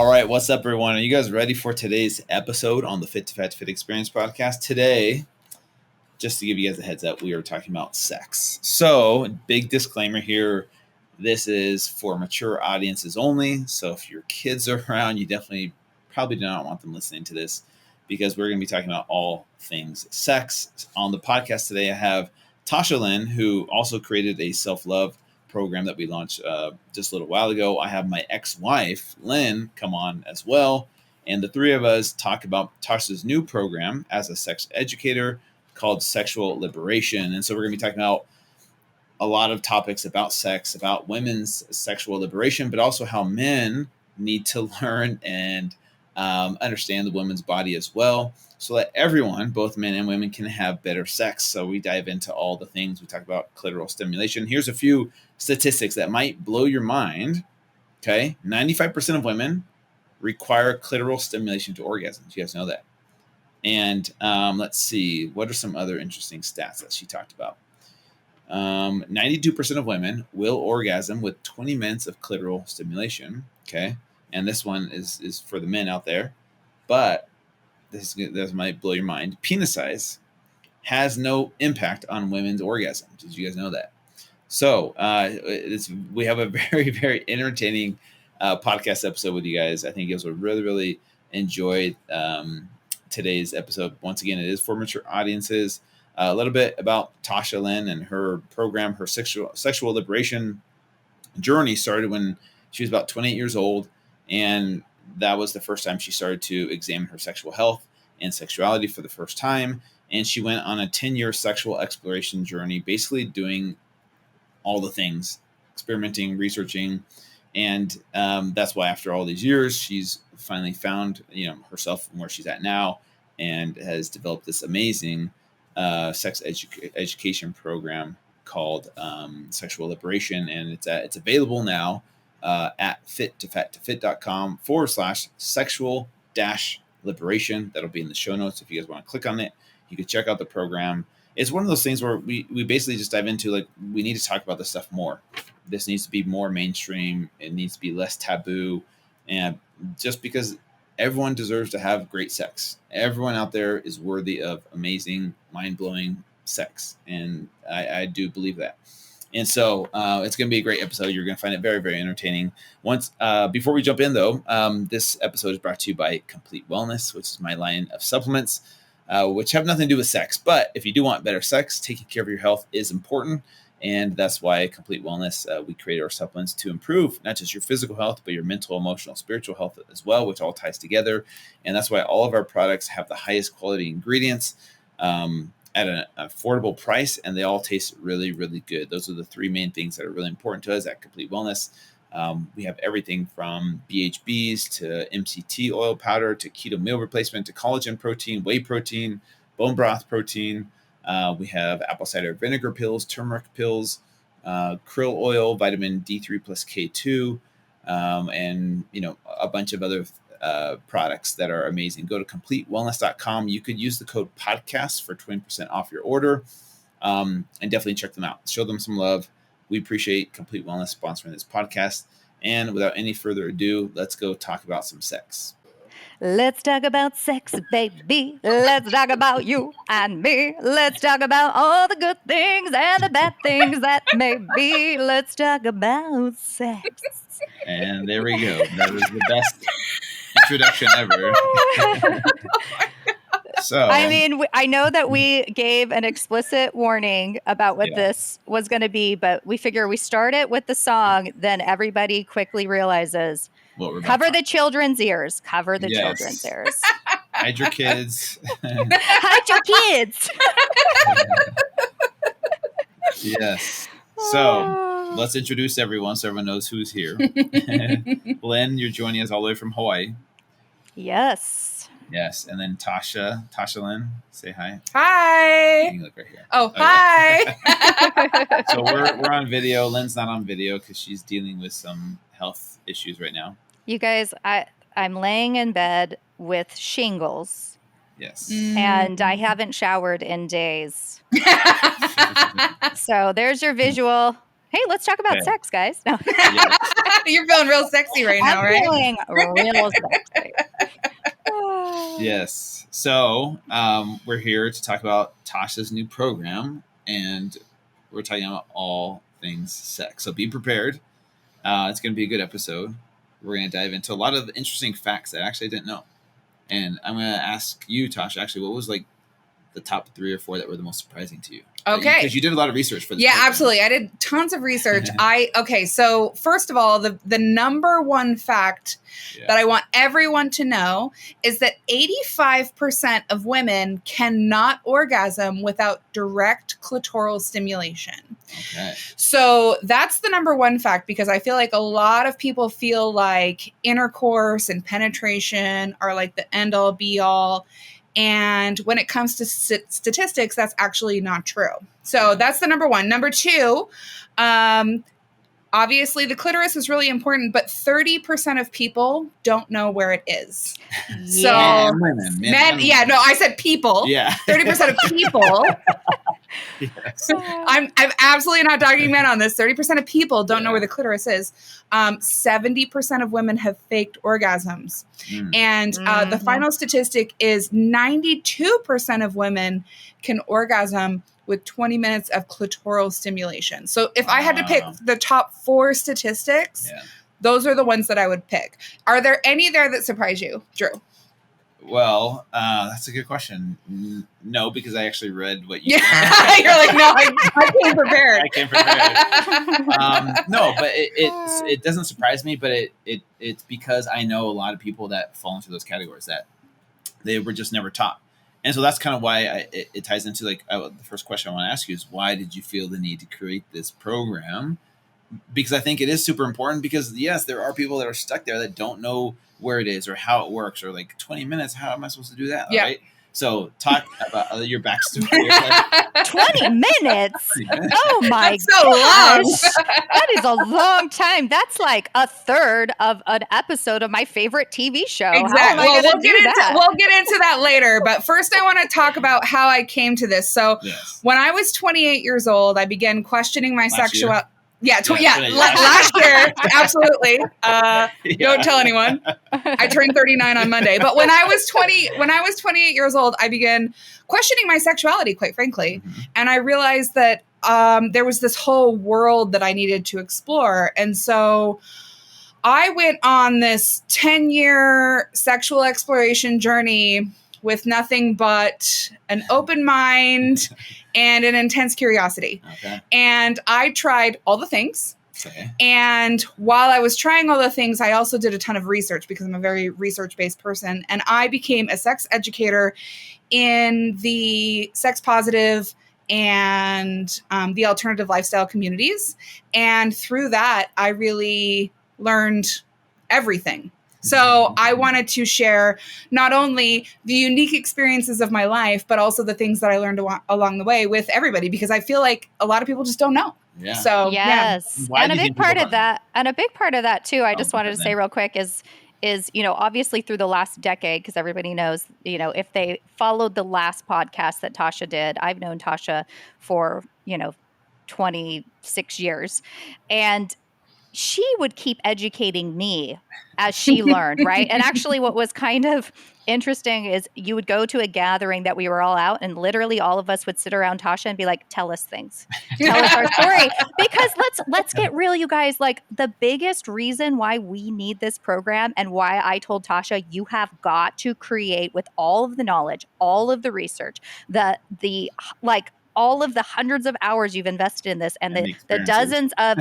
All right, what's up, everyone? Are you guys ready for today's episode on the Fit2Fat2Fit Experience podcast? Today, just to give you guys a heads up, we are talking about sex. So, big disclaimer here. This is for mature audiences only. So, if your kids are around, you definitely probably do not want them listening to this because we're going to be talking about all things sex. On the podcast today, I have Tasha Lynn, who also created a self-love program that we launched just a little while ago. I have my ex-wife, Lynn, come on as well. And the three of us talk about Tasha's new program as a sex educator called Sexual Liberation. And so we're going to be talking about a lot of topics about sex, about women's sexual liberation, but also how men need to learn and understand the woman's body as well, so that everyone, both men and women, can have better sex. So we dive into all the things. We talk about clitoral stimulation. Here's a few statistics that might blow your mind. Okay, 95% of women require clitoral stimulation to orgasms. You guys know that. And let's see, what are some other interesting stats that she talked about? 92% of women will orgasm with 20 minutes of clitoral stimulation. Okay, and this one is for the men out there, but this might blow your mind. Penis size has no impact on women's orgasms. Did you guys know that? So we have a very, very entertaining podcast episode with you guys. I think you guys will really, really enjoy today's episode. Once again, it is for mature audiences. A little bit about Tasha Lynn and her program. Her sexual liberation journey started when she was about 28 years old, and that was the first time she started to examine her sexual health and sexuality for the first time. And she went on a 10-year sexual exploration journey, basically doing all the things, experimenting, researching. And that's why after all these years, she's finally found, herself and where she's at now, and has developed this amazing sex education program called Sexual Liberation. And it's available now at Fit2Fat2Fit.com/sexual-liberation. That'll be in the show notes if you guys want to click on it. You can check out the program. It's one of those things where we basically just dive into, like, we need to talk about this stuff more. This needs to be more mainstream. It needs to be less taboo. And just because everyone deserves to have great sex. Everyone out there is worthy of amazing, mind-blowing sex. And I do believe that. And so it's going to be a great episode. You're going to find it very, very entertaining. Before we jump in, though, this episode is brought to you by Complete Wellness, which is my line of supplements, which have nothing to do with sex. But if you do want better sex, taking care of your health is important. And that's why Complete Wellness, we created our supplements to improve not just your physical health, but your mental, emotional, spiritual health as well, which all ties together. And that's why all of our products have the highest quality ingredients at an affordable price, and they all taste really, really good. Those are the three main things that are really important to us at Complete Wellness. We have everything from BHBs to MCT oil powder to keto meal replacement to collagen protein, whey protein, bone broth protein. We have apple cider vinegar pills, turmeric pills, krill oil, vitamin D3 plus K2, and a bunch of other products that are amazing. Go to CompleteWellness.com. You could use the code podcast for 20% off your order, and definitely check them out. Show them some love. We appreciate Complete Wellness sponsoring this podcast. And without any further ado, let's go talk about some sex. Let's talk about sex, baby. Let's talk about you and me. Let's talk about all the good things and the bad things that may be. Let's talk about sex. And there we go. That was the best introduction ever. So, I mean, I know that we gave an explicit warning about what this was going to be, but we figure we start it with the song, then everybody quickly realizes, cover the children's ears. Cover the children's ears. Hide your kids. Hide your kids. Yes. So let's introduce everyone so everyone knows who's here. Lynn, you're joining us all the way from Hawaii. Yes. Yes. And then Tasha Lynn, say hi. Hi. You look right here. Hi. So we're on video. Lynn's not on video because she's dealing with some health issues right now. You guys, I'm laying in bed with shingles. Yes. And I haven't showered in days. So there's your visual. Hey, let's talk about sex, guys. No. You're feeling real sexy right now, right? I'm feeling real sexy. Yes. So we're here to talk about Tasha's new program, and we're talking about all things sex. So be prepared. It's going to be a good episode. We're going to dive into a lot of interesting facts that I actually didn't know. And I'm going to ask you, Tasha, actually, what was like the top 3 or 4 that were the most surprising to you? Okay. Because you did a lot of research for this. Yeah, program. absolutely. I did tons of research. So first of all, the number one fact that I want everyone to know is that 85% of women cannot orgasm without direct clitoral stimulation. Okay. So that's the number one fact, because I feel like a lot of people feel like intercourse and penetration are like the end all be all. And when it comes to statistics, that's actually not true. So that's the number one. Number 2, obviously the clitoris is really important, but 30% of people don't know where it is. So men, I said people. Yeah. 30% of people. Yes. I'm absolutely not dogging men on this. 30% of people don't know where the clitoris is. 70% of women have faked orgasms. And the final statistic is 92% of women can orgasm with 20 minutes of clitoral stimulation. So if I had to pick the top 4 statistics, those are the ones that I would pick. Are there any there that surprise you, Drew? Well, that's a good question. No, because I actually read what you. Yeah, you're like, no, I came prepared. I came prepared. No, but it doesn't surprise me. But it's because I know a lot of people that fall into those categories that they were just never taught, and so that's kind of why it ties into like the first question I want to ask you is why did you feel the need to create this program? Because I think it is super important because yes, there are people that are stuck there that don't know where it is or how it works or like 20 minutes. How am I supposed to do that? Yeah. Right. So talk about your backstory. 20 minutes. Oh my gosh. That is a long time. That's like a third of an episode of my favorite TV show. Exactly. Well, we'll get into that later. But first I want to talk about how I came to this. So when I was 28 years old, I began questioning my sexuality. Last year, absolutely. Don't tell anyone. I turned 39 on Monday. But when I was 28 years old, I began questioning my sexuality, quite frankly. And I realized that there was this whole world that I needed to explore. And so I went on this 10-year sexual exploration journey with nothing but an open mind and an intense curiosity. Okay. And I tried all the things. Okay. And while I was trying all the things, I also did a ton of research because I'm a very research-based person. And I became a sex educator in the sex positive and the alternative lifestyle communities. And through that, I really learned everything. So I wanted to share not only the unique experiences of my life, but also the things that I learned along the way with everybody, because I feel like a lot of people just don't know. Yeah. So yes. And a big part of that too, I just wanted to say real quick is, obviously through the last decade, because everybody knows, if they followed the last podcast that Tasha did, I've known Tasha for, 26 years. And she would keep educating me as she learned, right? And actually what was kind of interesting is you would go to a gathering that we were all out and literally all of us would sit around Tasha and be like, tell us things. Tell us our story. Because let's get real, you guys. Like the biggest reason why we need this program and why I told Tasha, you have got to create with all of the knowledge, all of the research, all of the hundreds of hours you've invested in this and the dozens of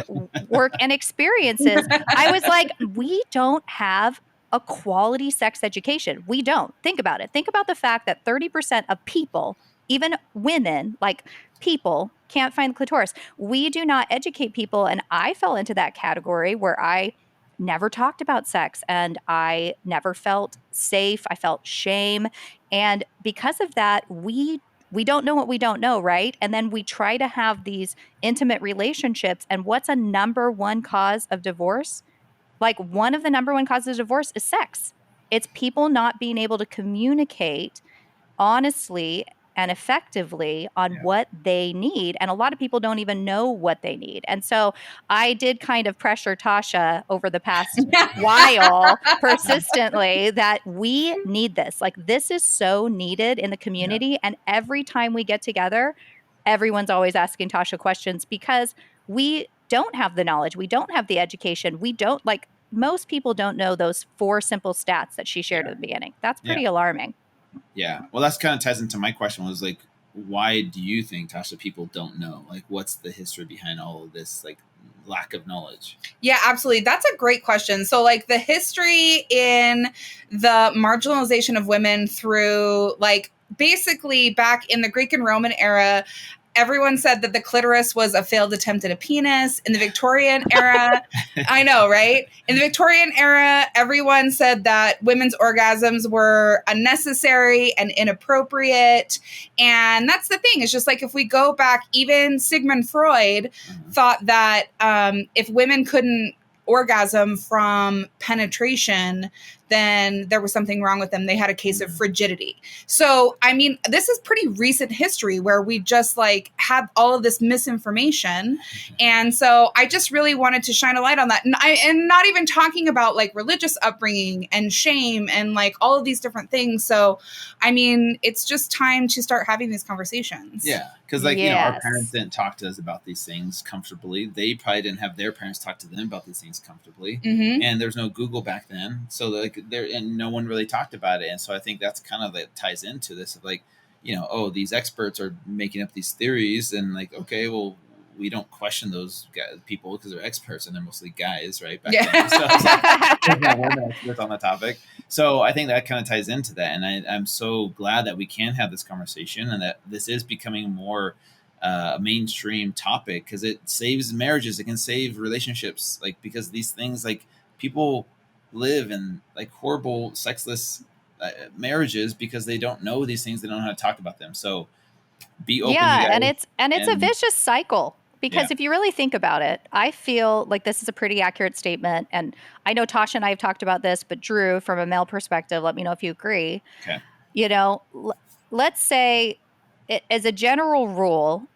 work and experiences. I was like, we don't have a quality sex education. We don't. Think about it. Think about the fact that 30% of people, even women, like people, can't find the clitoris. We do not educate people. And I fell into that category where I never talked about sex and I never felt safe. I felt shame. And because of that, we don't know what we don't know, right? And then we try to have these intimate relationships. And what's a number one cause of divorce? Like one of the number one causes of divorce is sex. It's people not being able to communicate honestly and effectively on what they need. And a lot of people don't even know what they need. And so I did kind of pressure Tasha over the past while persistently that we need this. Like, this is so needed in the community. And every time we get together, everyone's always asking Tasha questions because we don't have the knowledge. We don't have the education. We don't, like, most people don't know those 4 simple stats that she shared at the beginning. That's pretty alarming. Yeah. Well, that's kind of ties into my question was like, why do you think, Tasha, people don't know? Like, what's the history behind all of this, like, lack of knowledge? Yeah, absolutely. That's a great question. So, like, the history in the marginalization of women through, like, basically back in the Greek and Roman era, everyone said that the clitoris was a failed attempt at a penis. In the Victorian era, I know, right? In the Victorian era, everyone said that women's orgasms were unnecessary and inappropriate. And that's the thing. It's just like, if we go back, even Sigmund Freud thought that if women couldn't orgasm from penetration, then there was something wrong with them. They had a case of frigidity. So, I mean, this is pretty recent history where we just like have all of this misinformation. And so I just really wanted to shine a light on that. And not even talking about like religious upbringing and shame and like all of these different things. So, I mean, it's just time to start having these conversations. Yeah. Because, like, you know, our parents didn't talk to us about these things comfortably. They probably didn't have their parents talk to them about these things comfortably. And there's no Google back then. So, like, and no one really talked about it. And so I think that's kind of that ties into this of like, you know, oh, these experts are making up these theories, and like, okay, well, we don't question those people because they're experts and they're mostly guys, right? Back then. So there's no women experts on the topic. So I think that kind of ties into that. And I'm so glad that we can have this conversation and that this is becoming more a mainstream topic, because it saves marriages. It can save relationships, like, because these things, like, people live in like horrible sexless marriages because they don't know these things. They don't know how to talk about them. So be open. And it's a vicious cycle, because if you really think about it, I feel like this is a pretty accurate statement. And I know Tasha and I have talked about this, but Drew, from a male perspective, let me know if you agree. Okay. You know, let's say as a general rule,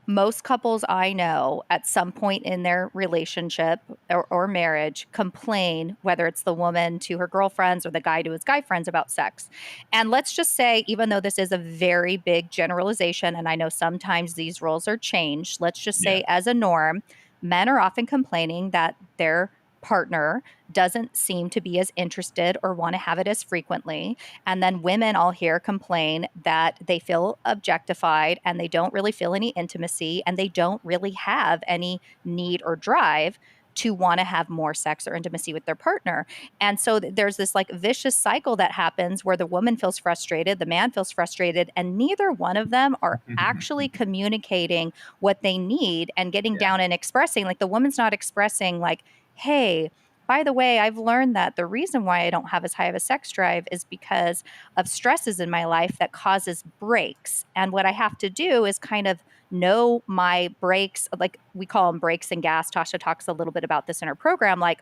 most couples I know at some point in their relationship or marriage complain, whether it's the woman to her girlfriends or the guy to his guy friends, about sex. And let's just say, even though this is a very big generalization, and I know sometimes these roles are changed, let's just say as a norm, men are often complaining that their partner doesn't seem to be as interested or want to have it as frequently. And then women all here complain that they feel objectified and they don't really feel any intimacy and they don't really have any need or drive to want to have more sex or intimacy with their partner. And so there's this like vicious cycle that happens where the woman feels frustrated, the man feels frustrated, and neither one of them are actually communicating what they need and getting down and expressing. Like, the woman's not expressing like, hey, by the way, I've learned that the reason why I don't have as high of a sex drive is because of stresses in my life that causes breaks. And what I have to do is kind of know my breaks, like we call them breaks and gas. Tasha talks a little bit about this in her program. Like,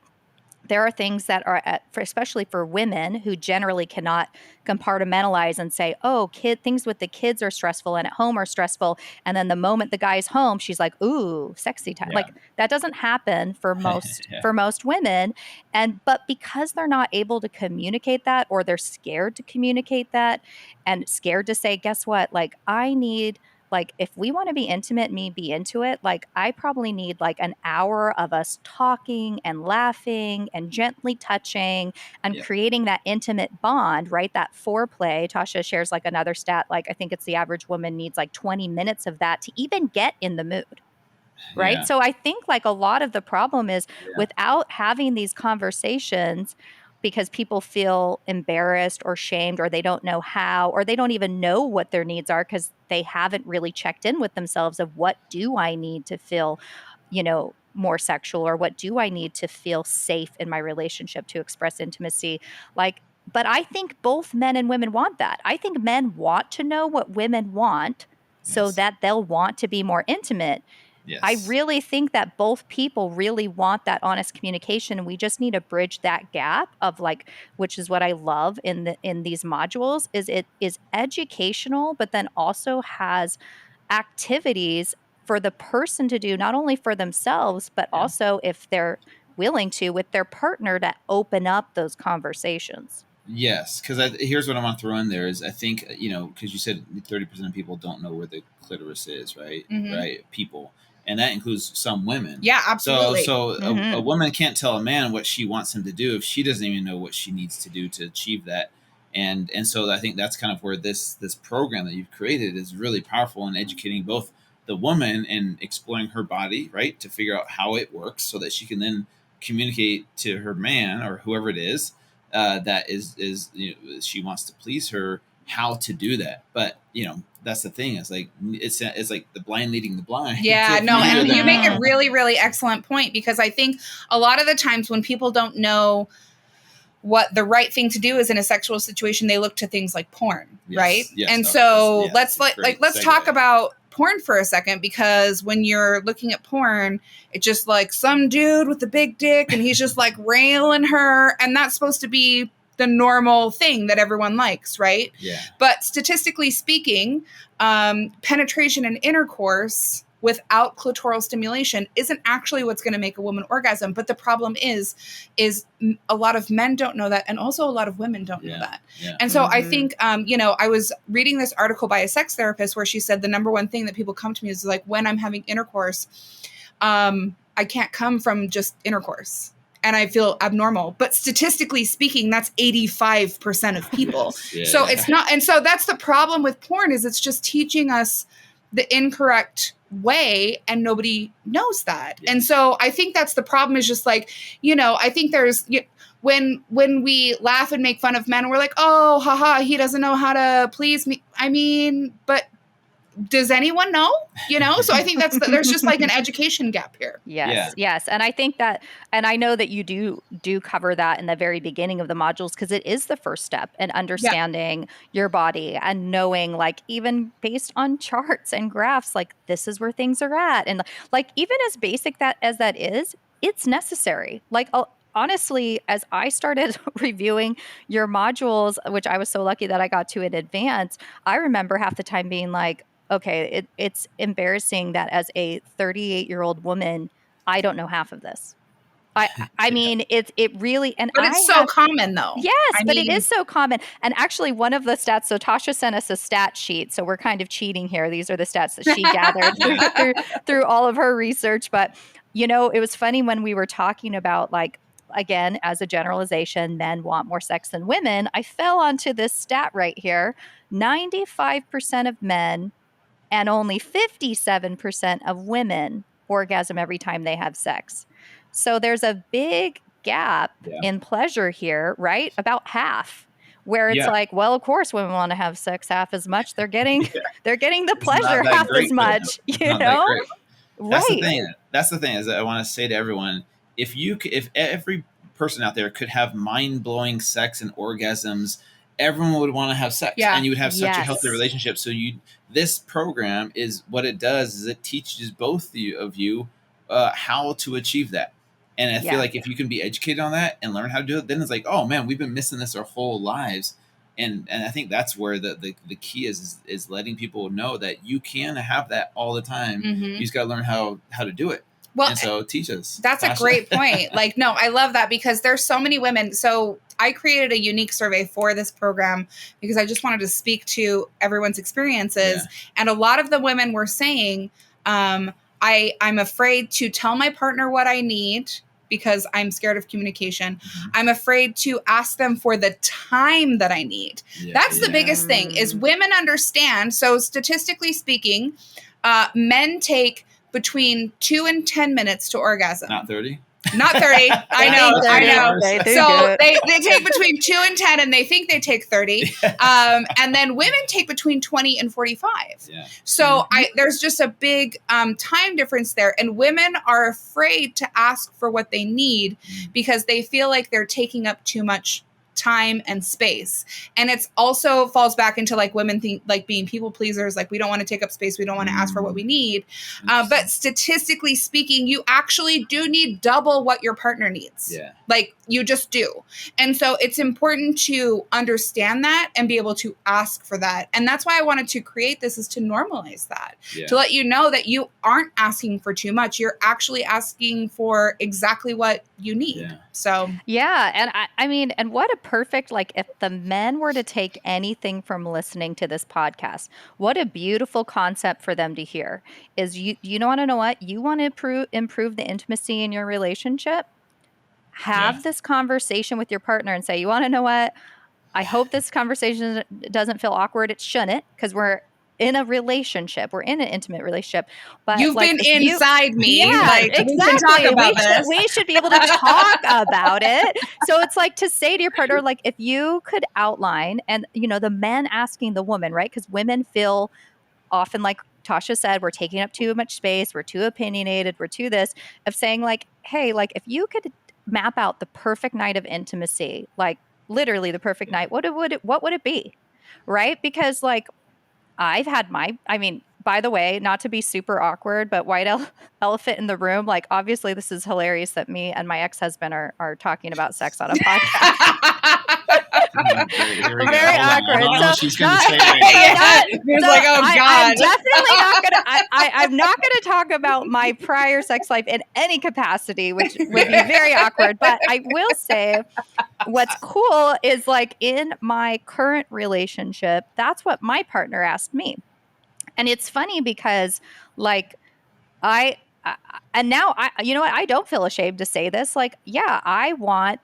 there are things that are especially for women who generally cannot compartmentalize and say, oh, things with the kids are stressful and at home are stressful. And then the moment the guy's home, she's like, ooh, sexy time. Like, that doesn't happen for most women. But because they're not able to communicate that, or they're scared to communicate that and scared to say, guess what? Like, I need, like, if we want to be intimate, me be into it, like, I probably need like an hour of us talking and laughing and gently touching and creating that intimate bond, right? That foreplay. Tasha shares like another stat, like I think it's the average woman needs like 20 minutes of that to even get in the mood. Right. So I think like a lot of the problem is without having these conversations, because people feel embarrassed or shamed, or they don't know how, or they don't even know what their needs are because they haven't really checked in with themselves of what do I need to feel, you know, more sexual, or what do I need to feel safe in my relationship to express intimacy. Like, but I think both men and women want that. I think men want to know what women want so that they'll want to be more intimate. Yes. I really think that both people really want that honest communication, and we just need to bridge that gap of like, which is what I love in these modules, is it is educational, but then also has activities for the person to do, not only for themselves, but also if they're willing to with their partner, to open up those conversations. Yes, because here's what I want to throw in there is I think, because you said 30% of people don't know where the clitoris is, right? Mm-hmm. Right? People. And that includes some women. Yeah, absolutely. So a woman can't tell a man what she wants him to do if she doesn't even know what she needs to do to achieve that. And so I think that's kind of where this program that you've created is really powerful in educating both the woman and exploring her body, right? To figure out how it works so that she can then communicate to her man or whoever it is that is she wants to please her, how to do that. But that's the thing, is like it's like the blind leading the blind. Yeah, no, and you make a really, really excellent point, because I think a lot of the times when people don't know what the right thing to do is in a sexual situation, they look to things like porn, right? Yes, and so let's talk about porn for a second, because when you're looking at porn, it's just like some dude with a big dick and he's just like railing her, and that's supposed to be the normal thing that everyone likes, right? Yeah. But statistically speaking, penetration and intercourse without clitoral stimulation isn't actually what's going to make a woman orgasm. But the problem is a lot of men don't know that, and also a lot of women don't know that. Yeah. And so I think, I was reading this article by a sex therapist where she said the number one thing that people come to me is like, when I'm having intercourse, I can't come from just intercourse, and I feel abnormal. But statistically speaking, that's 85% of people. So it's not. And so that's the problem with porn, is it's just teaching us the incorrect way, and nobody knows that. And so I think that's the problem, is just like, I think there's, when we laugh and make fun of men, we're like, oh, haha, he doesn't know how to please me. I mean, but does anyone know? So I think there's just like an education gap here. Yes. And I think that, and I know that you do cover that in the very beginning of the modules, because it is the first step in understanding your body and knowing, like, even based on charts and graphs, like, this is where things are at. And like, even as basic as that is, it's necessary. Like, honestly, as I started reviewing your modules, which I was so lucky that I got to in advance, I remember half the time being like, okay, it's embarrassing that as a 38-year-old woman, I don't know half of this. I mean, it really, and but it's so common though. Yes, but it is so common. And actually, one of the stats, so Tasha sent us a stat sheet, so we're kind of cheating here. These are the stats that she gathered through all of her research. But it was funny when we were talking about, like, again, as a generalization, men want more sex than women. I fell onto this stat right here: 95% of men and only 57% of women orgasm every time they have sex. So there's a big gap in pleasure here, right? About half, where it's like, well, of course, women want to have sex half as much. They're getting the pleasure half as much, Right. That's the thing is that I want to say to everyone, if every person out there could have mind-blowing sex and orgasms, everyone would want to have sex, and you would have such a healthy relationship. So this program is what it does is it teaches both of you how to achieve that. And I feel like if you can be educated on that and learn how to do it, then it's like, oh man, we've been missing this our whole lives. And I think that's where the key is letting people know that you can have that all the time. You just got to learn how to do it. Well, and so teach us. That's Tasha. A great point. Like, no, I love that, because there's so many women. So I created a unique survey for this program because I just wanted to speak to everyone's experiences. And a lot of the women were saying, I'm afraid to tell my partner what I need because I'm scared of communication. I'm afraid to ask them for the time that I need. That's the biggest thing, is women understand. So statistically speaking, men take between 2 and 10 minutes to orgasm. Not 30? Not 30. I know. So they take between 2 and 10, and they think they take 30. And then women take between 20 and 45. So there's just a big time difference there. And women are afraid to ask for what they need because they feel like they're taking up too much time and space. And it's also falls back into like women think like being people pleasers, like we don't want to take up space, we don't want to ask for what we need. But statistically speaking, you actually do need double what your partner needs. Yeah. Like you just do. And so it's important to understand that and be able to ask for that. And that's why I wanted to create this, is to normalize that, to let you know that you aren't asking for too much. You're actually asking for exactly what you need. Yeah. So, yeah. And I mean, and what a perfect, like if the men were to take anything from listening to this podcast, what a beautiful concept for them to hear is you want to know what? You want to improve the intimacy in your relationship? Have this conversation with your partner and say, you want to know what? I hope this conversation doesn't feel awkward. It shouldn't, because we're in a relationship. We're in an intimate relationship. But you've like, been inside me. Yeah, like, exactly. We can talk about this. We should be able to talk about it. So it's like to say to your partner, like, if you could outline, and, you know, the men asking the woman, right? Because women feel often, like Tasha said, we're taking up too much space. We're too opinionated. We're too this, of saying like, hey, like if you could map out the perfect night of intimacy, like literally the perfect night, what would it be? Right? Because like I've had I mean, by the way, not to be super awkward, but white elephant in the room, like obviously this is hilarious that me and my ex-husband are talking about sex on a podcast. Very awkward. So she's going to say right I'm definitely not going to. I'm not going to talk about my prior sex life in any capacity, which would be very awkward. But I will say, what's cool is like in my current relationship, that's what my partner asked me, and it's funny because like and now you know what, I don't feel ashamed to say this. Like, yeah, I want.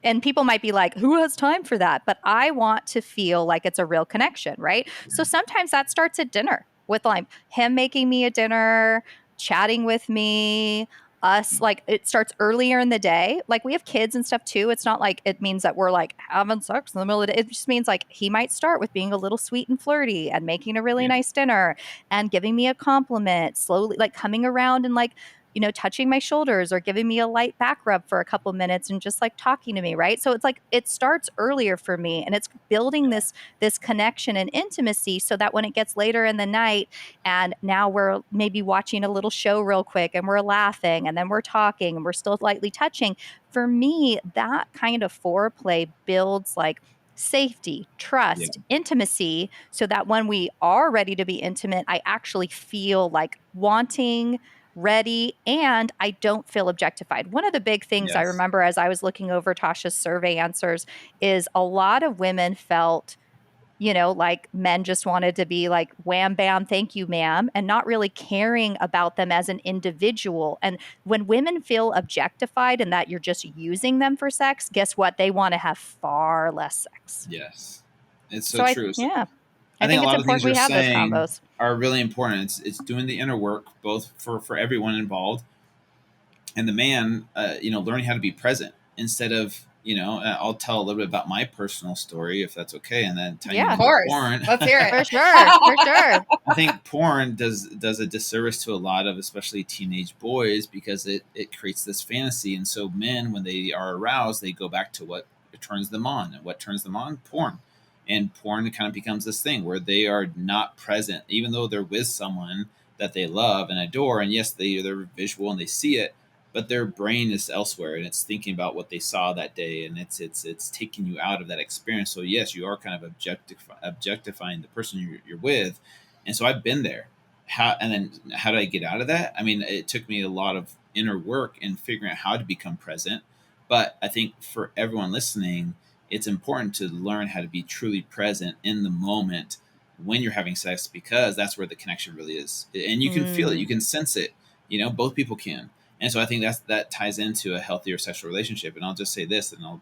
And people might be like, who has time for that? But I want to feel like it's a real connection, right? Yeah. So sometimes that starts at dinner with like him making me a dinner, chatting with me, us. Like it starts earlier in the day. Like we have kids and stuff too. It's not like it means that we're like having sex in the middle of the day. It just means like he might start with being a little sweet and flirty and making a really nice dinner and giving me a compliment, slowly like coming around and like, you know, touching my shoulders or giving me a light back rub for a couple minutes and just like talking to me, right? So it's like it starts earlier for me, and it's building this connection and intimacy so that when it gets later in the night and now we're maybe watching a little show real quick and we're laughing and then we're talking and we're still lightly touching, for me, that kind of foreplay builds like safety, trust, intimacy, so that when we are ready to be intimate, I actually feel like wanting, ready, and I don't feel objectified. One of the big things I remember as I was looking over Tasha's survey answers is a lot of women felt, you know, like men just wanted to be like, wham, bam, thank you, ma'am, and not really caring about them as an individual. And when women feel objectified and that you're just using them for sex, guess what? They want to have far less sex. Yes. It's so true. I think it's important we have those combos. Are really important. It's doing the inner work, both for everyone involved, and the man, you know, learning how to be present instead of, you know, I'll tell a little bit about my personal story if that's okay, and then tell you of course. Porn. Let's hear it. For sure. I think porn does a disservice to a lot of especially teenage boys because it creates this fantasy, and so men, when they are aroused, they go back to what turns them on, and what turns them on, porn. And porn kind of becomes this thing where they are not present, even though they're with someone that they love and adore. And yes, they're visual and they see it, but their brain is elsewhere and it's thinking about what they saw that day, and it's taking you out of that experience. So yes, you are kind of objectifying the person you're with. And so I've been there. How did I get out of that? I mean, it took me a lot of inner work in figuring out how to become present. But I think for everyone listening, it's important to learn how to be truly present in the moment when you're having sex, because that's where the connection really is. And you can feel it, you can sense it, you know, both people can. And so I think that ties into a healthier sexual relationship. And I'll just say this, and I'll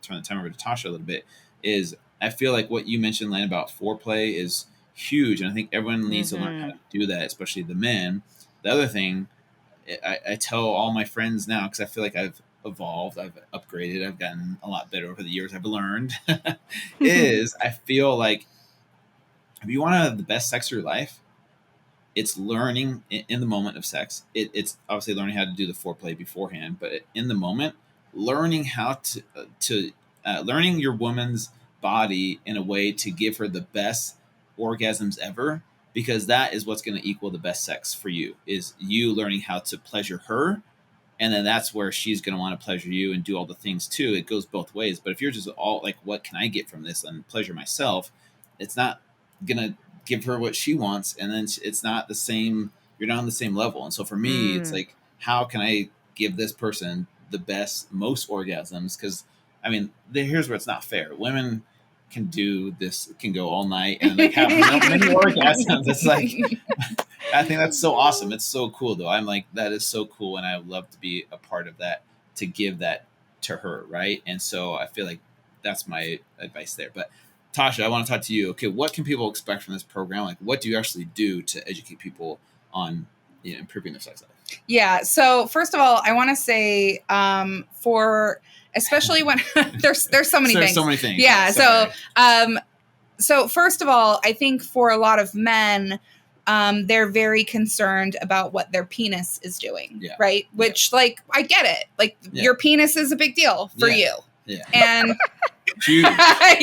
turn the time over to Tasha a little bit, is I feel like what you mentioned, Lynn, about foreplay is huge. And I think everyone needs to learn how to do that, especially the men. The other thing I tell all my friends now, because I feel like I've evolved, I've upgraded, I've gotten a lot better over the years, I've learned, is I feel like if you want to have the best sex of your life, it's learning in the moment of sex. It's obviously learning how to do the foreplay beforehand, but in the moment, learning how to learning your woman's body in a way to give her the best orgasms ever, because that is what's going to equal the best sex for you, is you learning how to pleasure her. And then that's where she's going to want to pleasure you and do all the things too. It goes both ways. But if you're just all like, what can I get from this and pleasure myself? It's not going to give her what she wants. And then it's not the same. You're not on the same level. And so for me, it's like, how can I give this person the best, most orgasms? Because I mean, here's where it's not fair. Women can do this, can go all night and like have many orgasms. It's like, I think that's so awesome. It's so cool though. I'm like, that is so cool. And I would love to be a part of that, to give that to her. Right. And so I feel like that's my advice there. But Tasha, I want to talk to you. Okay. What can people expect from this program? Like, what do you actually do to educate people on improving their sex life? Yeah. So first of all, I want to say for especially when there's so many things. So many things. Yeah. So first of all, I think for a lot of men, they're very concerned about what their penis is doing. Yeah. Right. Which like, I get it. Like your penis is a big deal for you. Yeah. And I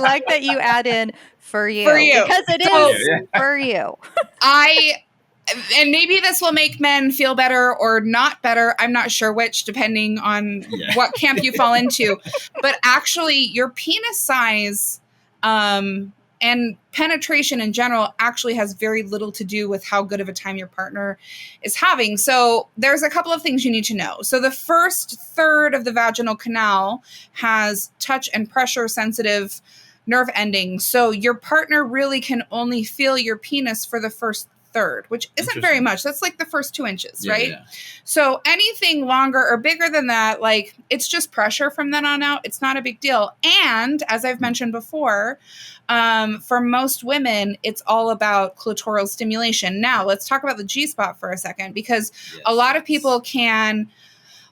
like that you add in for you. Because it is for you. And maybe this will make men feel better or not better. I'm not sure which, depending on what camp you fall into. But actually, your penis size and penetration in general actually has very little to do with how good of a time your partner is having. So there's a couple of things you need to know. So the first third of the vaginal canal has touch and pressure sensitive nerve endings. So your partner really can only feel your penis for the first third, which isn't very much. That's like the first 2 inches, right? Yeah. So anything longer or bigger than that, like it's just pressure from then on out. It's not a big deal. And as I've mentioned before, for most women, it's all about clitoral stimulation. Now let's talk about the G-spot for a second, because a lot of people can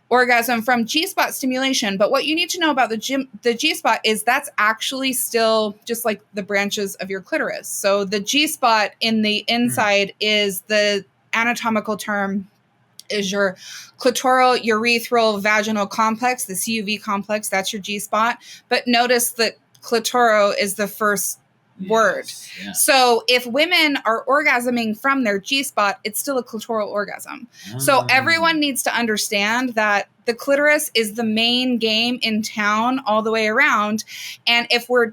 orgasm from G-spot stimulation. But what you need to know about the G-spot is that's actually still just like the branches of your clitoris. So the G-spot in the inside is the anatomical term is your clitoral urethral vaginal complex, the CUV complex. That's your G-spot. But notice that clitoro is the first word. Yeah. So if women are orgasming from their G-spot, it's still a clitoral orgasm. So everyone needs to understand that the clitoris is the main game in town all the way around. And if we're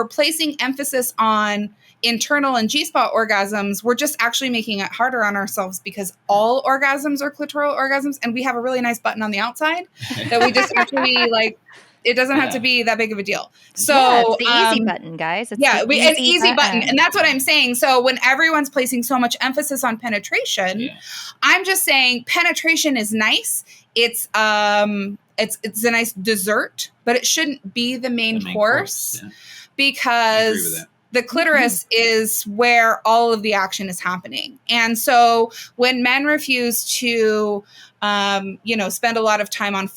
placing emphasis on internal and G-spot orgasms, we're just actually making it harder on ourselves, because all orgasms are clitoral orgasms, and we have a really nice button on the outside that we just actually like. It doesn't have to be that big of a deal. So it's the easy button, guys. It's an easy button. And that's what I'm saying. So when everyone's placing so much emphasis on penetration, I'm just saying penetration is nice. It's a nice dessert, but it shouldn't be the main course because the clitoris is where all of the action is happening. And so when men refuse to spend a lot of time on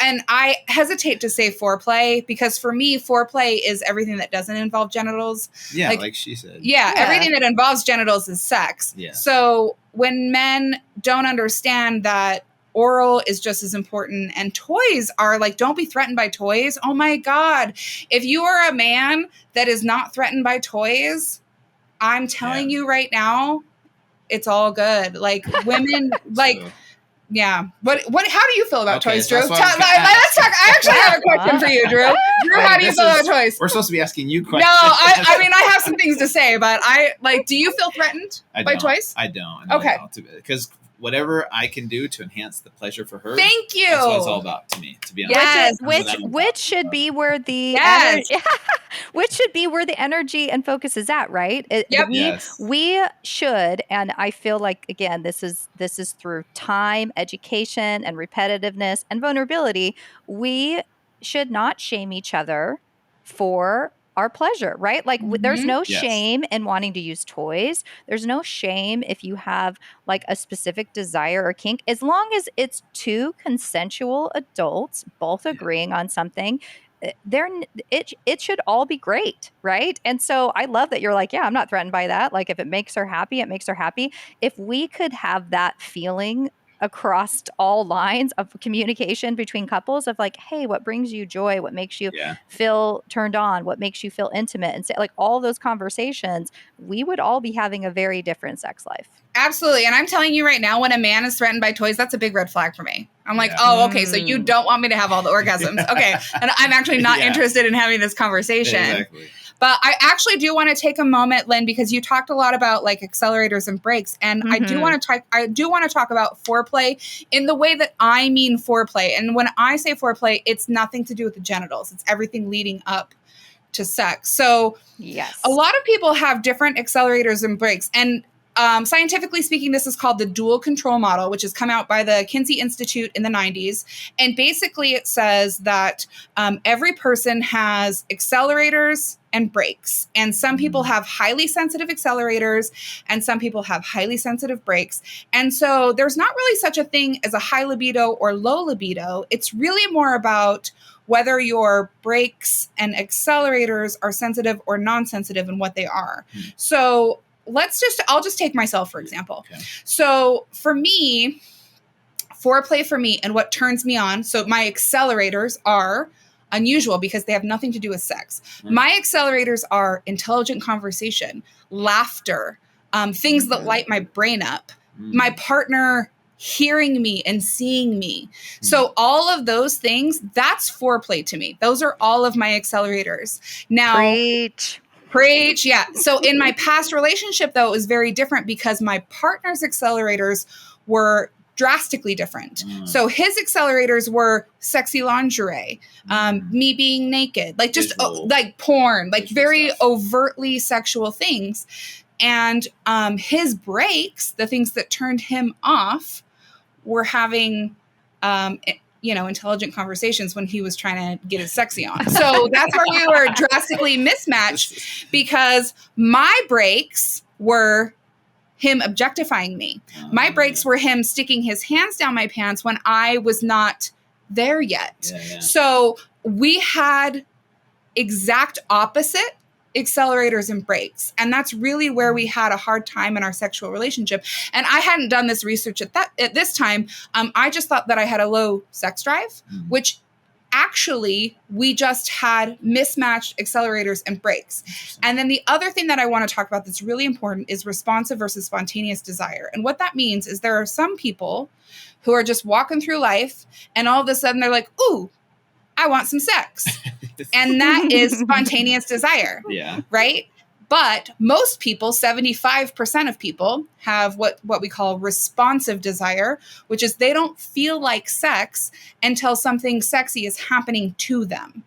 and I hesitate to say foreplay, because for me, foreplay is everything that doesn't involve genitals. Yeah, like she said. Yeah, everything that involves genitals is sex. Yeah. So when men don't understand that oral is just as important, and toys are like, don't be threatened by toys. Oh my God. If you are a man that is not threatened by toys, I'm telling you right now, it's all good. Like women, yeah. How do you feel about toys, Drew? Let's talk. I actually have a question for you, Drew. Drew, how do you feel about toys? We're supposed to be asking you questions. No, I mean, I have some things to say, but do you feel threatened by toys? I don't. Okay. Because whatever I can do to enhance the pleasure for her. Thank you. That's what it's all about to me, to be honest. Yes. Which should be where the which should be where the energy and focus is at, right? We should, and I feel like, again, this is through time, education, and repetitiveness and vulnerability. We should not shame each other for our pleasure, right? Like there's no shame in wanting to use toys. There's no shame if you have like a specific desire or kink, as long as it's two consensual adults both agreeing on something. It should all be great, right? And so I love that you're like, I'm not threatened by that. Like if it makes her happy, it makes her happy. If we could have that feeling across all lines of communication between couples of like, hey, what brings you joy? What makes you feel turned on? What makes you feel intimate? And say like all those conversations, we would all be having a very different sex life. Absolutely. And I'm telling you right now, when a man is threatened by toys, that's a big red flag for me. I'm like, oh, okay, so you don't want me to have all the orgasms. Okay. And I'm actually not interested in having this conversation. Exactly. But I actually do want to take a moment, Lynn, because you talked a lot about like accelerators and brakes. And I do want to talk about foreplay in the way that I mean foreplay. And when I say foreplay, it's nothing to do with the genitals. It's everything leading up to sex. So a lot of people have different accelerators and brakes. And scientifically speaking, this is called the dual control model, which has come out by the Kinsey Institute in the 90s. And basically it says that every person has accelerators and brakes. And some people have highly sensitive accelerators and some people have highly sensitive brakes. And so there's not really such a thing as a high libido or low libido. It's really more about whether your brakes and accelerators are sensitive or non-sensitive and what they are. So I'll just take myself, for example. Okay. So for me, foreplay for me and what turns me on. So my accelerators are unusual because they have nothing to do with sex. My accelerators are intelligent conversation, laughter, things that light my brain up, my partner hearing me and seeing me. So all of those things, that's foreplay to me. Those are all of my accelerators. Now, Preach. Yeah. So in my past relationship, though, it was very different because my partner's accelerators were drastically different. So his accelerators were sexy lingerie, me being naked, like just like porn, like very overtly sexual things. And his brakes, the things that turned him off, were having intelligent conversations when he was trying to get his sexy on. So that's where we were drastically mismatched because my brakes were him objectifying me. My brakes were him sticking his hands down my pants when I was not there yet. So we had exact opposite accelerators and brakes. And that's really where we had a hard time in our sexual relationship. And I hadn't done this research at this time. I just thought that I had a low sex drive, which actually we just had mismatched accelerators and brakes. And then the other thing that I want to talk about that's really important is responsive versus spontaneous desire. And what that means is there are some people who are just walking through life and all of a sudden they're like, ooh, I want some sex. And that is spontaneous desire. Yeah. Right? But most people, 75% of people, have what we call responsive desire, which is they don't feel like sex until something sexy is happening to them.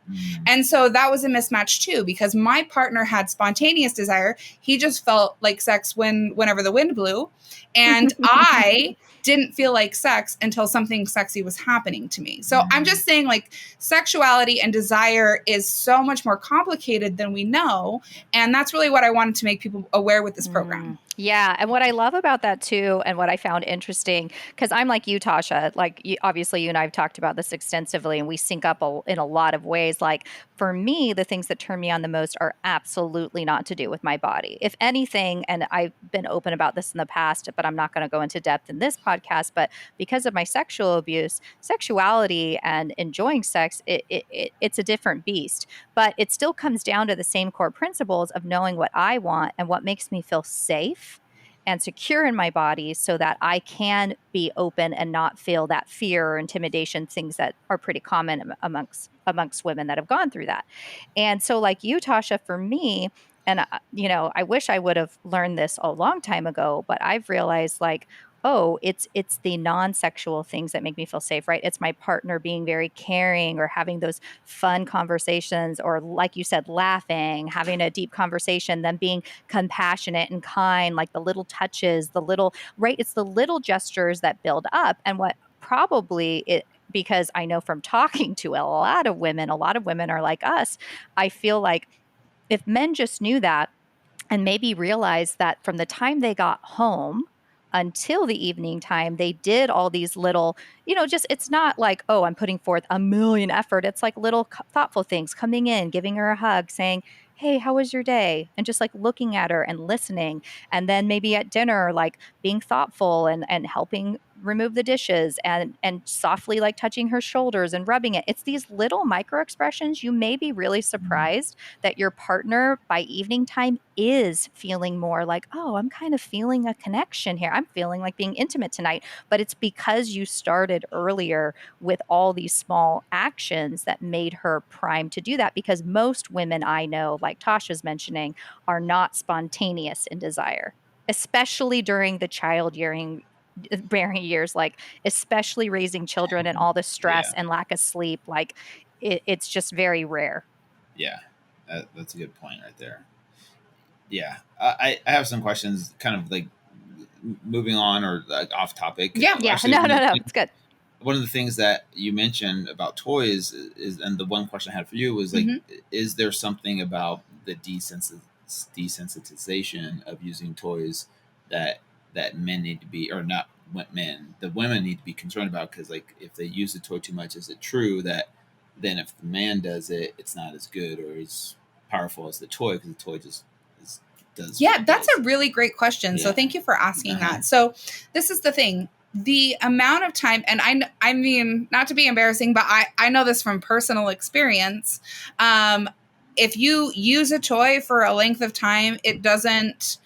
And so that was a mismatch too, because my partner had spontaneous desire. He just felt like sex whenever the wind blew. And I didn't feel like sex until something sexy was happening to me. So I'm just saying, like, sexuality and desire is so much more complicated than we know. And that's really what I wanted to make people aware with this program. Yeah. And what I love about that too, and what I found interesting, because I'm like you, Tasha, like obviously you and I have talked about this extensively and we sync up in a lot of ways. Like for me, the things that turn me on the most are absolutely not to do with my body. If anything, and I've been open about this in the past, but I'm not going to go into depth in this podcast, but because of my sexual abuse, sexuality and enjoying sex, it's a different beast, but it still comes down to the same core principles of knowing what I want and what makes me feel safe and secure in my body so that I can be open and not feel that fear or intimidation, things that are pretty common amongst women that have gone through that. And so like you, Tasha, for me, and I wish I would have learned this a long time ago, but I've realized like, oh, it's the non-sexual things that make me feel safe, right? It's my partner being very caring or having those fun conversations, or like you said, laughing, having a deep conversation, then being compassionate and kind, like the little touches, right? It's the little gestures that build up. And what probably because I know from talking to a lot of women are like us, I feel like if men just knew that and maybe realized that from the time they got home until the evening time, they did all these little, it's not like, oh, I'm putting forth a million effort. It's like little thoughtful things, coming in, giving her a hug, saying, hey, how was your day? And just like looking at her and listening. And then maybe at dinner, like being thoughtful and helping remove the dishes, and softly like touching her shoulders and rubbing it. It's these little micro expressions. You may be really surprised that your partner by evening time is feeling more like, oh, I'm kind of feeling a connection here. I'm feeling like being intimate tonight. But it's because you started earlier with all these small actions that made her primed to do that. Because most women I know, like Tasha's mentioning, are not spontaneous in desire, especially during the bearing years, like especially raising children and all the stress and lack of sleep. Like it's just very rare. Yeah, that's a good point right there. Yeah, I have some questions, kind of like moving on or like off topic. Yeah, actually, no, it's good. One of the things that you mentioned about toys is, and the one question I had for you was like, is there something about the desensitization of using toys that men need to be, or not men, the women need to be concerned about? Because like, if they use the toy too much, is it true that then if the man does it, it's not as good or as powerful as the toy, because the toy just does? Yeah, that's a really great question. So thank you for asking that. So this is the thing. The amount of time, and I mean, not to be embarrassing, but I know this from personal experience. If you use a toy for a length of time, it doesn't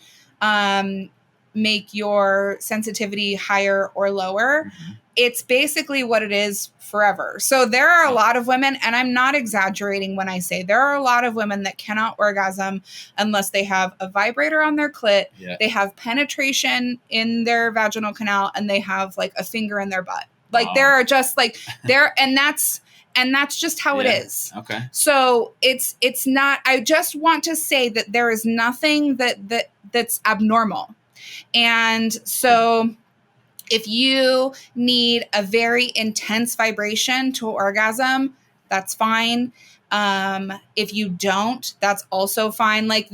make your sensitivity higher or lower. It's basically what it is forever. So there are a lot of women, and I'm not exaggerating when I say there are a lot of women that cannot orgasm unless they have a vibrator on their clit, they have penetration in their vaginal canal, and they have like a finger in their butt. Like there are just like there, and that's just how it is. Okay. So it's not, I just want to say that there is nothing that's abnormal. And so if you need a very intense vibration to orgasm, that's fine. If you don't, that's also fine. Like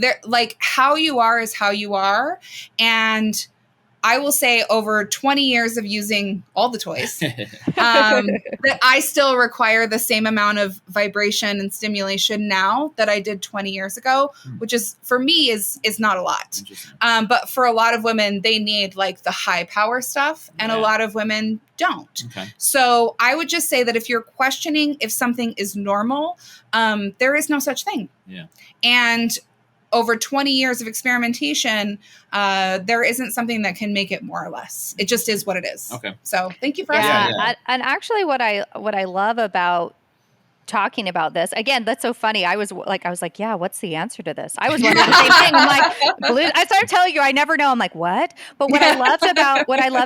how you are is how you are. And I will say over 20 years of using all the toys, that I still require the same amount of vibration and stimulation now that I did 20 years ago, which is for me is not a lot. But for a lot of women, they need like the high power stuff, and a lot of women don't. So I would just say that if you're questioning if something is normal, there is no such thing. And over 20 years of experimentation, there isn't something that can make it more or less. It just is what it is. So thank you for asking. And actually what I love about talking about this, again, that's so funny. I was like, yeah, what's the answer to this? I was wondering the same thing. I'm like, I started telling you, I never know. I'm like, what? But what I loved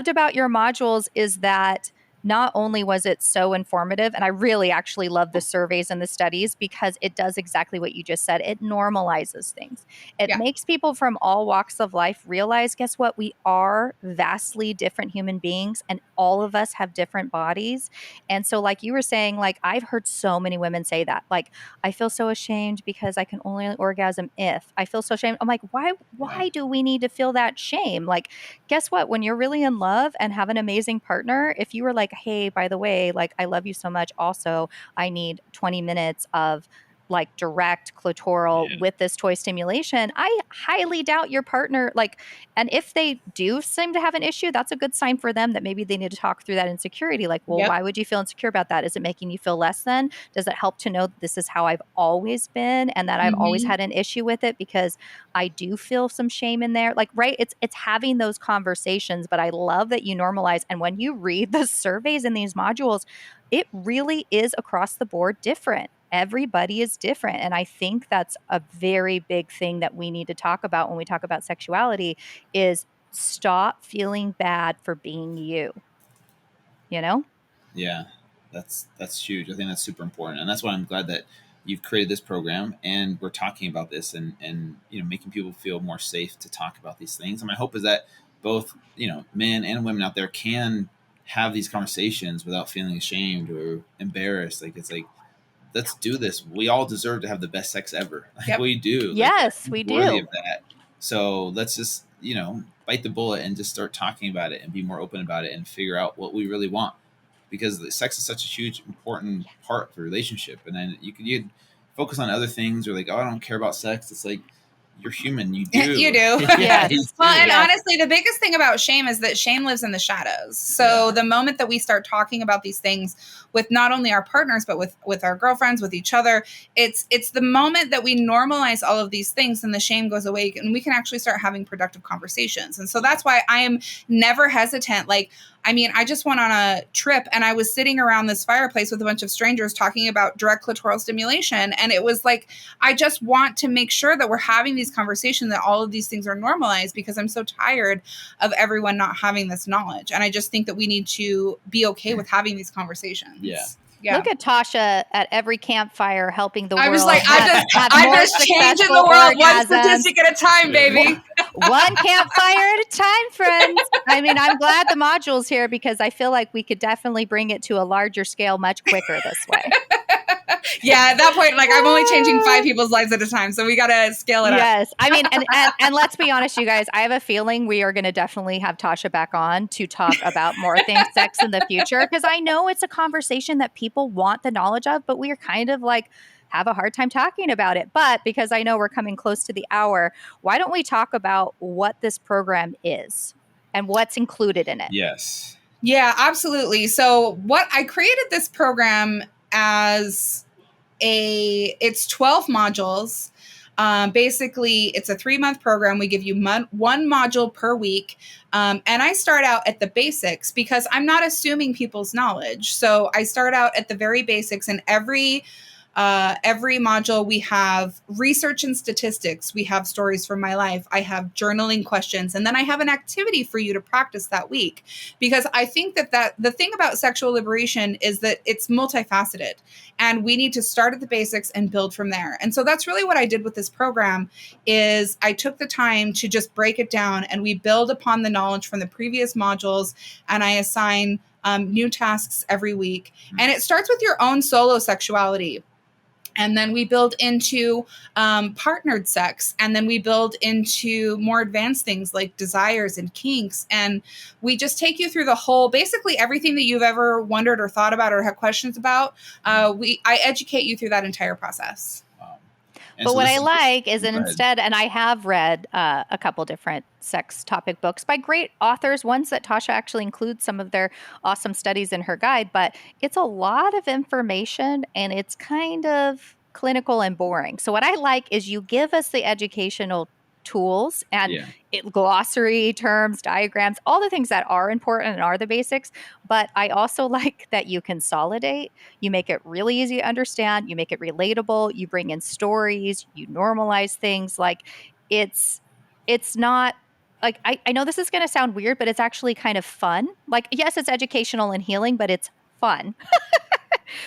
about your modules is that not only was it so informative, and I really actually love the surveys and the studies, because it does exactly what you just said. It normalizes things. It makes people from all walks of life realize, guess what? We are vastly different human beings, and all of us have different bodies. And so like you were saying, like I've heard so many women say that, like, I feel so ashamed because I can only orgasm if. I feel so ashamed. I'm like, why do we need to feel that shame? Like, guess what? When you're really in love and have an amazing partner, if you were like, hey, by the way, like I love you so much. Also, I need 20 minutes of like direct clitoral with this toy stimulation, I highly doubt your partner, like, and if they do seem to have an issue, that's a good sign for them that maybe they need to talk through that insecurity. Like, well, why would you feel insecure about that? Is it making you feel less than? Does it help to know that this is how I've always been and that I've always had an issue with it because I do feel some shame in there? Like, right? It's having those conversations, but I love that you normalize. And when you read the surveys in these modules, it really is across the board different. Everybody is different. And I think that's a very big thing that we need to talk about when we talk about sexuality is stop feeling bad for being you. You know? Yeah, that's huge. I think that's super important. And that's why I'm glad that you've created this program and we're talking about this and you know, making people feel more safe to talk about these things. And my hope is that both, you know, men and women out there can have these conversations without feeling ashamed or embarrassed. Like, it's like, let's do this. We all deserve to have the best sex ever. Like we do. Yes, like, we do. Worthy of that. So let's just, you know, bite the bullet and just start talking about it and be more open about it and figure out what we really want. Because the sex is such a huge, important part of the relationship. And then you could focus on other things or like, oh, I don't care about sex. It's like, You're human. You do. You do. Yes. Well, and honestly, the biggest thing about shame is that shame lives in the shadows. So the moment that we start talking about these things with not only our partners, but with our girlfriends, with each other, it's the moment that we normalize all of these things and the shame goes away and we can actually start having productive conversations. And so that's why I am never hesitant. Like, I mean, I just went on a trip and I was sitting around this fireplace with a bunch of strangers talking about direct clitoral stimulation. And it was like, I just want to make sure that we're having these conversations, that all of these things are normalized, because I'm so tired of everyone not having this knowledge. And I just think that we need to be okay with having these conversations. Yeah. Look at Tasha at every campfire helping the world. I was like, I'm just changing the world one statistic at a time, baby. One campfire at a time, friends. I mean, I'm glad the module's here because I feel like we could definitely bring it to a larger scale much quicker this way. Yeah, at that point, like I'm only changing 5 people's lives at a time, so we got to scale it up. Yes. I mean, and let's be honest, you guys, I have a feeling we are going to definitely have Tasha back on to talk about more things sex in the future, because I know it's a conversation that people want the knowledge of, but we are kind of like have a hard time talking about it. But because I know we're coming close to the hour, why don't we talk about what this program is and what's included in it? Yes. Yeah, absolutely. So what I created this program as it's 12 modules. Basically, it's a 3-month program. We give you one module per week. And I start out at the basics because I'm not assuming people's knowledge. So I start out at the very basics, and every module we have research and statistics. We have stories from my life. I have journaling questions, and then I have an activity for you to practice that week. Because I think that the thing about sexual liberation is that it's multifaceted, and we need to start at the basics and build from there. And so that's really what I did with this program. Is I took the time to just break it down, and we build upon the knowledge from the previous modules, and I assign new tasks every week. And it starts with your own solo sexuality. And then we build into partnered sex. And then we build into more advanced things like desires and kinks. And we just take you through the whole, basically everything that you've ever wondered or thought about or had questions about. I educate you through that entire process. But what I like is that instead, and I have read a couple different sex topic books by great authors, ones that Tasha actually includes some of their awesome studies in her guide, but it's a lot of information and it's kind of clinical and boring. So what I like is you give us the educational tools and glossary terms, diagrams, all the things that are important and are the basics. But I also like that you consolidate, you make it really easy to understand, you make it relatable, you bring in stories, you normalize things. Like it's not like, I know this is going to sound weird, but it's actually kind of fun. Like, yes, it's educational and healing, but it's fun.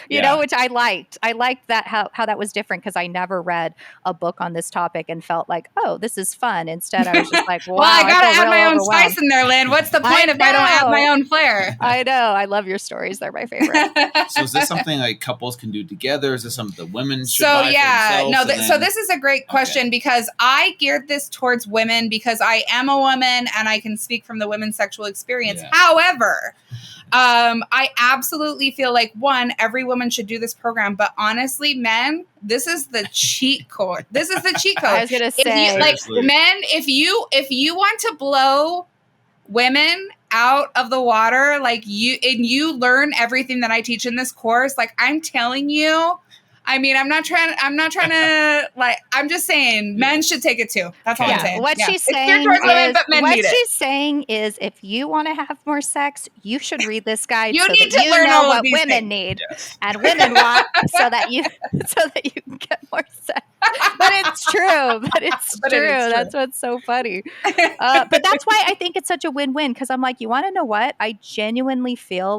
you know, which I liked. I liked that how that was different, because I never read a book on this topic and felt like, oh, this is fun. Instead, I was just like, wow. Well, I gotta add my own spice in there, Lynn. What's the point if I don't add my own flair? I know. I love your stories. They're my favorite. So is this something like couples can do together? Is this something the women should buy for themselves? So this is a great question, because I geared this towards women because I am a woman and I can speak from the women's sexual experience. Yeah. However, I absolutely feel like, one, every woman should do this program, but honestly, men, this is the cheat code. This is the cheat code. I was gonna say, men, if you want to blow women out of the water, like you learn everything that I teach in this course, like I'm telling you. I mean, I'm not trying to like, I'm just saying men should take it too. That's all I'm saying. What she's saying is if you want to have more sex, you should read this guide. You need to learn all what women need and women want so that you can get more sex. But it's true. That's what's so funny. But that's why I think it's such a win-win, because I'm like, you want to know what? I genuinely feel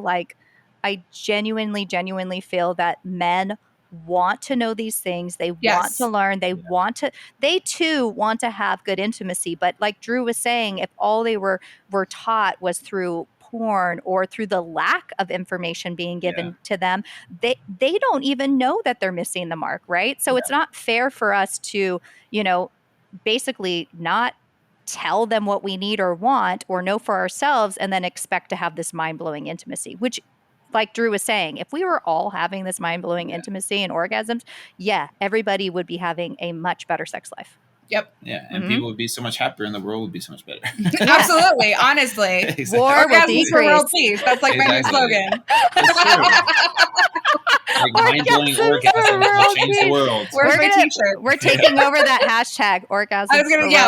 that men want to know these things. They want to learn. They too want to have good intimacy. But like Drew was saying, if all they were taught was through porn or through the lack of information being given to them, they don't even know that they're missing the mark, right? So it's not fair for us to, basically not tell them what we need or want or know for ourselves and then expect to have this mind-blowing intimacy, which, like Drew was saying, if we were all having this mind-blowing intimacy and orgasms, everybody would be having a much better sex life. Yep. Yeah, and people would be so much happier, and the world would be so much better. Absolutely, honestly. Exactly. War will decrease. For world peace. That's like my new slogan. That's true. Like mind-blowing orgasm will change the world. Where's my t-shirt? We're taking over that hashtag orgasm.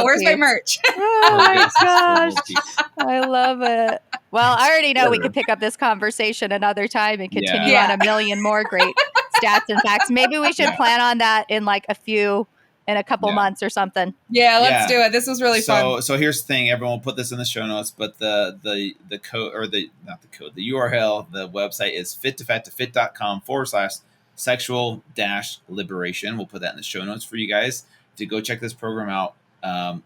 Where's my merch? Oh my gosh. I love it. Well, I already know we could pick up this conversation another time and continue on a million more great stats and facts. Maybe we should plan on that in like a couple months or something. Yeah, let's do it. This was really fun. So here's the thing. Everyone will put this in the show notes, but the code, or the URL, the website is fit2fat2fit.com/sexual-liberation. We'll put that in the show notes for you guys to go check this program out.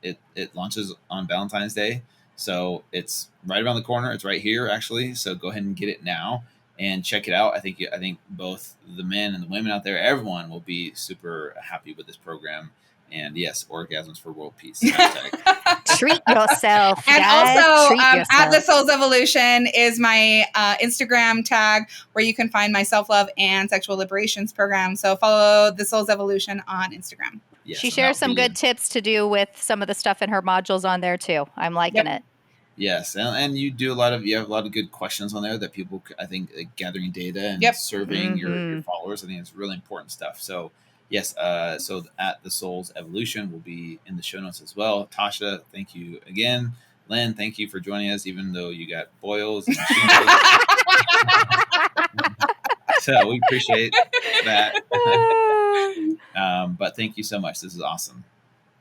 It launches on Valentine's Day. So it's right around the corner. It's right here, actually. So go ahead and get it now and check it out. I think both the men and the women out there, everyone will be super happy with this program. And yes, orgasms for world peace. Treat yourself. And also, at the Souls Evolution is my Instagram tag where you can find my self-love and sexual liberations program. So follow the Souls Evolution on Instagram. Yes, she shares some good tips to do with some of the stuff in her modules on there too. I'm liking it. Yes, and you have a lot of good questions on there that people, I think, gathering data and serving your followers. I think it's really important stuff. So yes, so at the Souls Evolution will be in the show notes as well. Tasha, thank you again. Lynn, thank you for joining us, even though you got boils and shingles. So we appreciate that. But thank you so much. This is awesome.